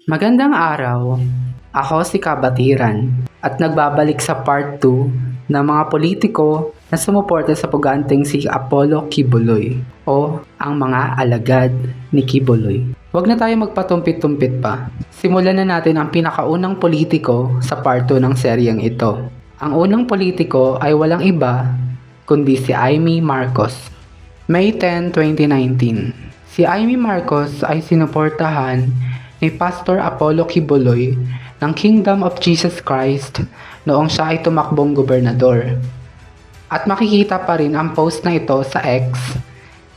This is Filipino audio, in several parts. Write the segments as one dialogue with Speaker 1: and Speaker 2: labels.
Speaker 1: Magandang araw. Ako si Kabatiran at nagbabalik sa part 2 ng mga politiko na sumuporta sa puganteng si Apollo Kibuloy o ang mga alagad ni Kibuloy. Huwag na tayo magpatumpit-tumpit pa. Simulan na natin ang pinakaunang politiko sa part 2 ng seryeng ito. Ang unang politiko ay walang iba kundi si Amy Marcos. May 10, 2019. Si Amy Marcos ay sinuportahan ni Pastor Apollo Kibuloy ng Kingdom of Jesus Christ noong siya ay tumakbong gobernador. At makikita pa rin ang post na ito sa X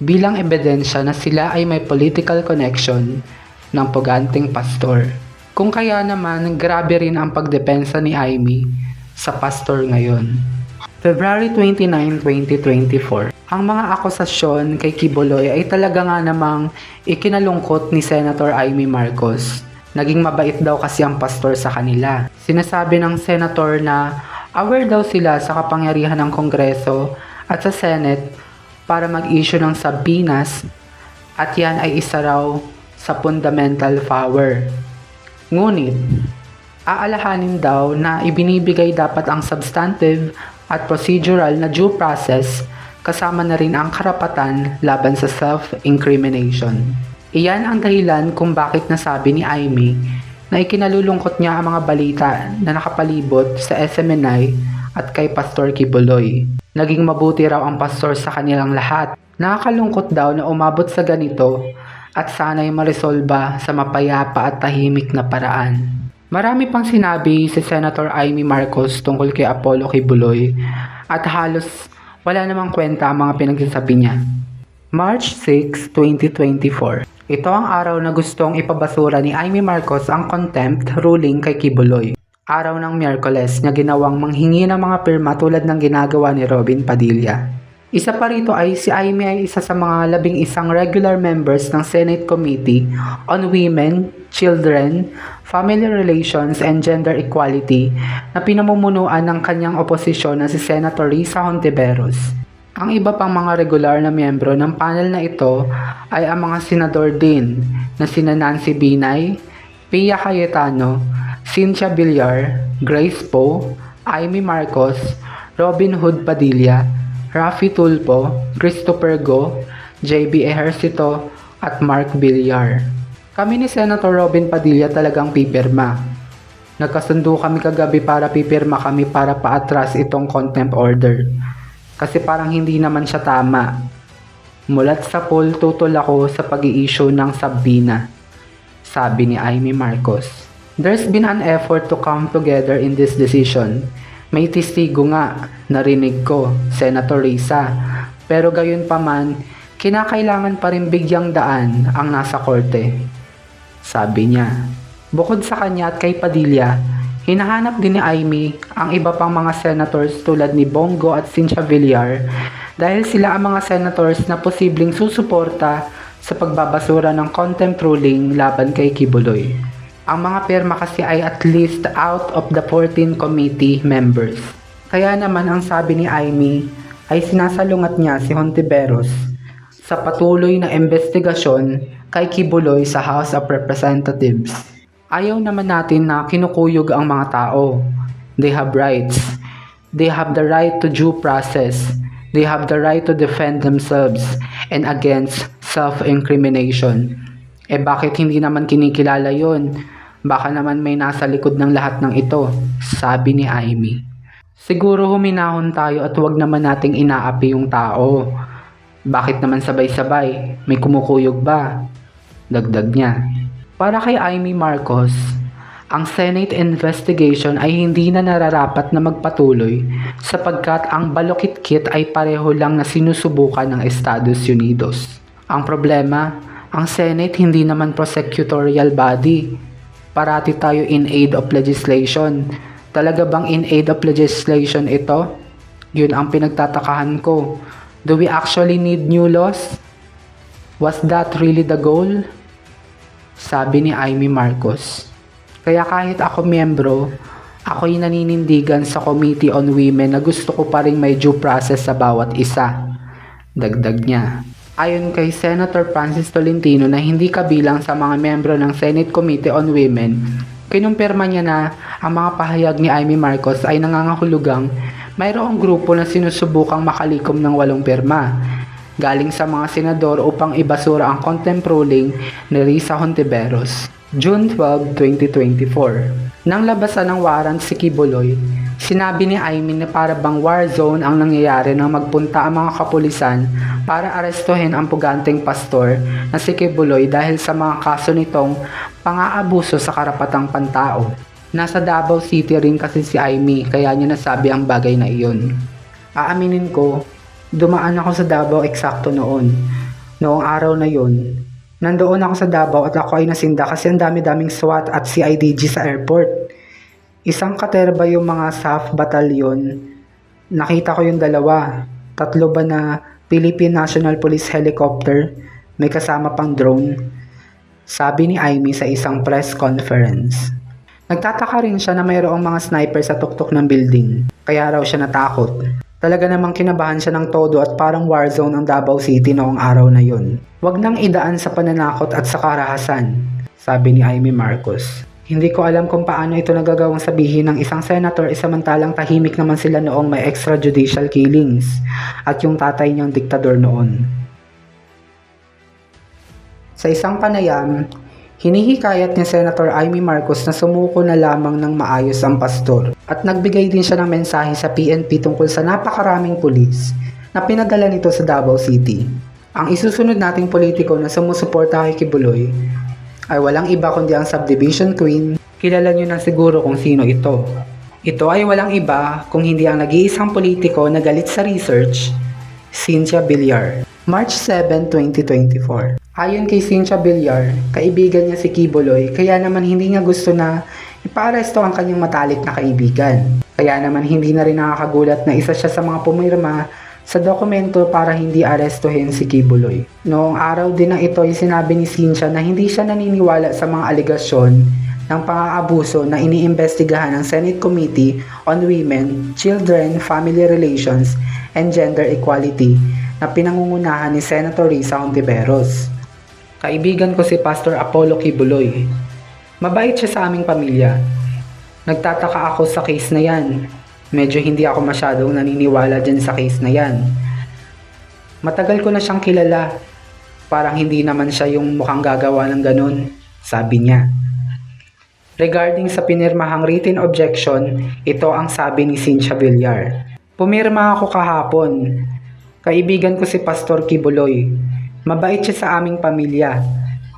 Speaker 1: bilang ebidensya na sila ay may political connection ng puganting pastor. Kung kaya naman, grabe rin ang pagdepensa ni Amy sa pastor ngayon. February 29, 2024. Ang mga akusasyon kay Kibuloy ay talaga nga namang ikinalungkot ni Senator Amy Marcos. Naging mabait daw kasi ang pastor sa kanila. Sinasabi ng senator na aware daw sila sa kapangyarihan ng Kongreso at sa Senate para mag-issue ng subpoenas at yan ay isa raw sa fundamental power. Ngunit, aalahanin daw na ibinibigay dapat ang substantive at procedural na due process kasama na rin ang karapatan laban sa self-incrimination. Iyan ang dahilan kung bakit nasabi ni Amy na ikinalulungkot niya ang mga balita na nakapalibot sa SMNI at kay Pastor Kibuloy. Naging mabuti raw ang pastor sa kanilang lahat. Nakakalungkot daw na umabot sa ganito at sana'y maresolba sa mapayapa at tahimik na paraan. Marami pang sinabi si Senator Amy Marcos tungkol kay Apollo Kibuloy at halos wala namang kwenta ang mga pinagsasabi niya. March 6, 2024. Ito ang araw na gustong ipabasura ni Amy Marcos ang contempt ruling kay Kibuloy. Araw ng Miyerkules na ginawang manghingi ng mga pirma tulad ng ginagawa ni Robin Padilla. Isa pa rito ay si Amy ay isa sa mga 11 regular members ng Senate Committee on Women, Children, Family Relations and Gender Equality na pinamumunuan ng kanyang oposisyon na si Senator Risa Hontiveros. Ang iba pang mga regular na miyembro ng panel na ito ay ang mga senador din na sina Nancy Binay, Pia Cayetano, Cynthia Villar, Grace Poe, Amy Marcos, Robin Hood Padilla, Raffy Tulfo, Christopher Go, JB Ejercito at Mark Villar. Kami ni Senator Robin Padilla talagang pipirma. Nagkasundo kami kagabi para pipirma kami para paatras itong contempt order. Kasi parang hindi naman siya tama. Mulat sa poll, tutol ako sa pag-i-issue ng subpoena, sabi ni Amy Marcos. There's been an effort to come together in this decision. May testigo nga, narinig ko, Senator Risa. Pero gayon pa man, kinakailangan pa rin bigyang daan ang nasa korte, sabi niya. Bukod sa kanya at kay Padilla, hinahanap din ni Amy ang iba pang mga senators tulad ni Bongo at Cynthia Villar dahil sila ang mga senators na posibleng susuporta sa pagbabasura ng contempt ruling laban kay Kibuloy. Ang mga pirma kasi ay at least out of the 14 committee members. Kaya naman ang sabi ni Amy ay sinasalungat niya si Hontiveros sa patuloy na investigasyon kay Kibuloy sa House of Representatives. Ayaw naman natin na kinukuyog ang mga tao. They have rights. They have the right to due process. They have the right to defend themselves and against self-incrimination. Bakit hindi naman kinikilala yon? Baka naman may nasa likod ng lahat ng ito, sabi ni Amy. Siguro huminahon tayo at huwag naman nating inaapi yung tao. Bakit naman sabay-sabay? May kumukuyog ba? Dagdag niya. Para kay Amy Marcos, ang Senate investigation ay hindi na nararapat na magpatuloy sapagkat ang balokit-kit ay pareho lang na sinusubukan ng Estados Unidos. Ang problema, ang Senate hindi naman prosecutorial body. Parati tayo in aid of legislation. Talaga bang in aid of legislation ito? Yun ang pinagtatakahan ko. Do we actually need new laws? Was that really the goal? Sabi ni Amy Marcos. Kaya kahit ako miyembro, ako'y naninindigan sa Committee on Women na gusto ko pa rin may due process sa bawat isa. Dagdag niya. Ayon kay Senator Francis Tolentino na hindi kabilang sa mga membro ng Senate Committee on Women, kinumpirma niya na ang mga pahayag ni Amy Marcos ay nangangahulugang mayroong grupo na sinusubukang makalikom ng 8 pirma galing sa mga senador upang ibasura ang contempt ruling ni Risa Hontiveros. June 12, 2024. Nang labasan ng warrant si Quiboloy, sinabi ni Amy na para bang war zone ang nangyayari nang magpunta ang mga kapulisan para arestuhin ang puganteng pastor na si Quiboloy dahil sa mga kaso nitong pang-aabuso sa karapatang pantao. Nasa Davao City rin kasi si Amy kaya niya nasabi ang bagay na iyon. Aaminin ko, dumaan ako sa Davao eksakto noong araw na yon. Nandoon ako sa Davao at ako ay nasinda kasi ang dami-daming SWAT at CIDG sa airport. Isang katerba yung mga SAF batalyon. Nakita ko yung 2. 3 ba na Philippine National Police helicopter, may kasama pang drone. Sabi ni Amy sa isang press conference. Nagtataka rin siya na mayroong mga sniper sa tuktok ng building, kaya raw siya natakot. Talaga namang kinabahan siya ng todo at parang war zone ang Davao City noong araw na yun. Huwag nang idaan sa pananakot at sa karahasan, sabi ni Amy Marcos. Hindi ko alam kung paano ito nagagawang sabihin ng isang senator samantalang tahimik naman sila noong may extrajudicial killings at yung tatay niyang diktador noon. Sa isang panayam, hinihikayat ni Senator Amy Marcos na sumuko na lamang ng maayos ang pastor at nagbigay din siya ng mensahe sa PNP tungkol sa napakaraming pulis na pinadala nito sa Davao City. Ang isusunod nating politiko na sumusuporta kay Quiboloy ay walang iba kundi ang subdivision queen. Kilala niyo na siguro kung sino ito. Ito ay walang iba kung hindi ang nag-iisang politiko na galit sa research, Cynthia Villar. March 7, 2024. Ayon kay Cynthia Villar, kaibigan niya si Quiboloy kaya naman hindi niya gusto na ipaaresto ang kanyang matalik na kaibigan. Kaya naman hindi na rin nakakagulat na isa siya sa mga pumirma sa dokumento para hindi arestuhin si Quiboloy. Noong araw din na ito ay sinabi ni Cynthia na hindi siya naniniwala sa mga aligasyon ng pang-aabuso na iniimbestigahan ng Senate Committee on Women, Children, Family Relations, and Gender Equality na pinangungunahan ni Senator Risa Hontiveros. Kaibigan ko si Pastor Apollo Quiboloy. Mabait siya sa aming pamilya. Nagtataka ako sa case na yan. Medyo hindi ako masyadong naniniwala dyan sa case na yan. Matagal ko na siyang kilala. Parang hindi naman siya yung mukhang gagawa ng ganun, sabi niya. Regarding sa pinirmahang written objection, ito ang sabi ni Cynthia Villar. Pumirma ako kahapon. Kaibigan ko si Pastor Quiboloy. Mabait siya sa aming pamilya.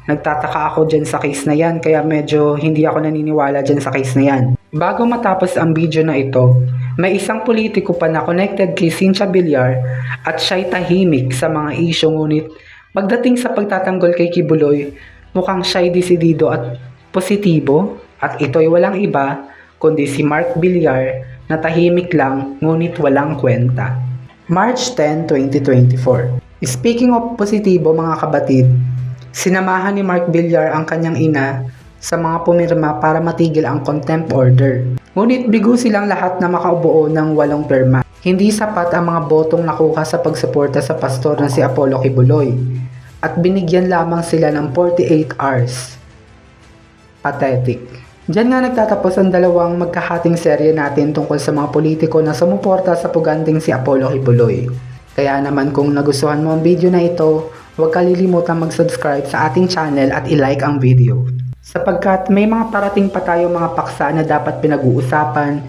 Speaker 1: Nagtataka ako dyan sa case na yan kaya medyo hindi ako naniniwala dyan sa case na yan. Bago matapos ang video na ito, may isang politiko pa na connected kay Cynthia Villar at siya'y tahimik sa mga isyu ngunit pagdating sa pagtatanggol kay Quiboloy, mukhang siya'y desidido at positibo at ito'y walang iba kundi si Mark Villar na tahimik lang ngunit walang kwenta. March 10, 2024. Speaking of positibo mga kabatid, sinamahan ni Mark Villar ang kanyang ina sa mga pumirma para matigil ang contempt order. Ngunit bigo silang lahat na makaubuo ng 8 pirma. Hindi sapat ang mga botong nakuha sa pagsuporta sa pastor na si Apollo Quiboloy at binigyan lamang sila ng 48 hours. Pathetic. Diyan nga nagtatapos ang dalawang magkahating serye natin tungkol sa mga politiko na sumuporta sa puganting si Apollo Quiboloy. Kaya naman kung nagustuhan mo ang video na ito, huwag kalilimutang mag-subscribe sa ating channel at i-like ang video. Sapagkat may mga parating pa tayo mga paksa na dapat pinag-uusapan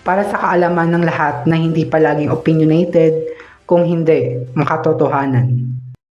Speaker 1: para sa kaalaman ng lahat na hindi palaging opinionated, kung hindi makatotohanan.